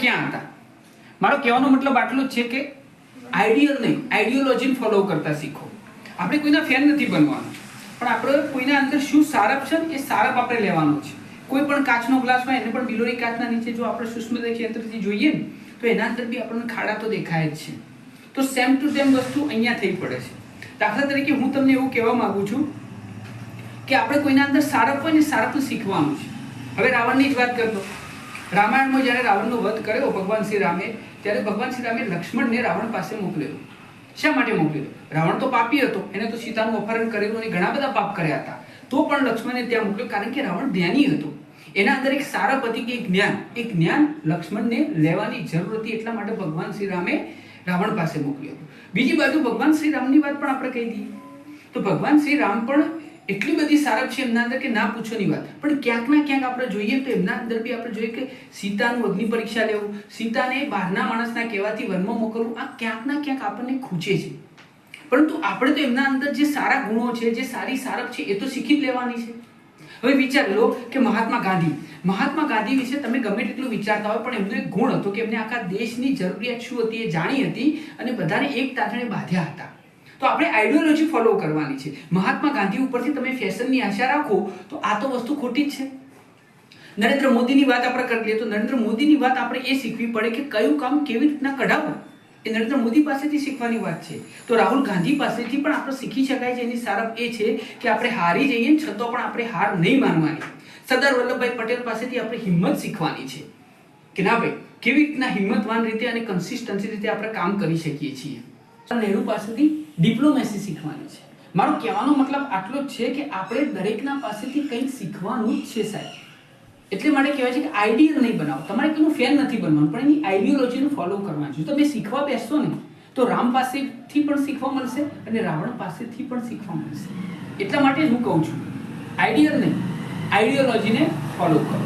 ક્યાં હતા? મારો કહેવાનો મતલબ આટલો જ છે કે આઈડિયલ નહીં, આઈડિયોલોજીને ફોલો કરતા શીખો. આપણે કોઈના ફેન નથી બનવાનું, પણ આપણે કોઈના અંદર શું સારપ છે ને એ સારપ આપણે લેવાનો છે. કોઈ પણ કાચનો ગ્લાસ હોય એને પણ બિલોરી કાચના નીચે જો આપણે સૂક્ષ્મ ક્ષેત્રથી જોઈએ ને તો એના અંદર બી આપણને ખાડા તો દેખાય જ છે. તો સેમ ટુ સેમ વસ્તુ અહીંયા થઈ પડે છે. દાખલા તરીકે હું તમને એવું કહેવા માંગુ છું કે આપણે કોઈના અંદર સારપ હોય ને સારપને શીખવાનું છે. હવે રાવણની જ વાત કરતો, રામાયણમાં જ્યારે રાવણનો વધ કર્યો ભગવાન શ્રી રામે, ત્યારે ભગવાન શ્રી રામે લક્ષ્મણને રાવણ પાસે મોકલ્યો. શા માટે મોકલ્યો? રાવણ તો પાપી હતો, એને તો સીતાનું અપહરણ કરેલું અને ઘણા બધા પાપ કર્યા હતા. તો પણ લક્ષ્મણને ત્યાં મોકલ્યો કારણ કે રાવણ જ્ઞાની હતો. એના અંદર એક સારપ હતી કે એક જ્ઞાન લક્ષ્મણને લેવાની જરૂર હતી. એટલા માટે ભગવાન શ્રી રામે રાવણ પાસે મોકલ્યો હતો. બીજી બાજુ ભગવાન શ્રી રામની વાત પણ આપણે કહી દઈએ તો ભગવાન શ્રી રામ પણ એટલી બધી સારપ છે એમના અંદર કે ના પૂછોની વાત. પણ ક્યાંક ના ક્યાંક આપણે જોઈએ તો એમના અંદર બી આપણે જોઈએ કે સીતાનું અગ્નિ પરીક્ષા લેવું, સીતાને બહારના માણસના કહેવાથી વનમાં મોકલવું, આ ક્યાંક ના ક્યાંક આપણને ખૂંચે છે. પરંતુ આપણે તો એમના અંદર જે સારા ગુણો છે, જે સારી સારપ છે એ તો શીખી જ લેવાની છે. હવે વિચાર લો કે મહાત્મા ગાંધી વિશે તમે ગમે તેટલું વિચારતા હોય પણ એમનો એક ગુણ હતો કે એમને આખા દેશની જરૂરિયાત શું હતી એ જાણી હતી અને બધાને એક તાતણે બાંધ્યા હતા. તો આપણે આઈડિયોલોજી ફોલો કરવાની છે. મહાત્મા ગાંધી ઉપરથી તમે ફેશનની આશા રાખો તો આ તો વસ્તુ ખોટી જ છે. નરેન્દ્ર મોદીની વાત આપણે કરી લઈએ તો નરેન્દ્ર મોદીની વાત આપણે એ શીખવી પડે કે કયું કામ કેવી રીતના કઢાવવું એ નરેન્દ્ર મોદી પાસેથી શીખવાની વાત છે. તો રાહુલ ગાંધી પાસેથી પણ આપણે શીખી શકાય છે. એની સારપ એ છે કે આપણે હારી જઈએ છતાં પણ આપણે હાર નહીં માનવાની. સરદાર વલ્લભભાઈ પટેલ પાસેથી આપણે હિંમત શીખવાની છે કે ના ભાઈ કેવી રીતના હિંમતવાન રીતે અને કન્સિસ્ટન્સી રીતે આપણે કામ કરી શકીએ છીએ. નહેરુ પાસેથી ડિપ્લોમેસી શીખવાની છે. મારો કહેવાનો મતલબ આટલો જ છે કે આપણે દરેકના પાસેથી કંઈક શીખવાનું જ છે સાહેબ. એટલે માટે કહેવાય છે કે આઈડિયલ નહીં બનાવો. તમારે કોઈનું ફેન નથી બનવાનું પણ એની આઈડિયોલોજીનું ફોલો કરવાનું છે. તમે શીખવા બેસશો ને તો રામ પાસેથી પણ શીખવા મળશે અને રાવણ પાસેથી પણ શીખવા મળશે. એટલા માટે જ હું કહું છું આઈડિયલ નહીં, આઈડિયોલોજીને ફોલો કરો.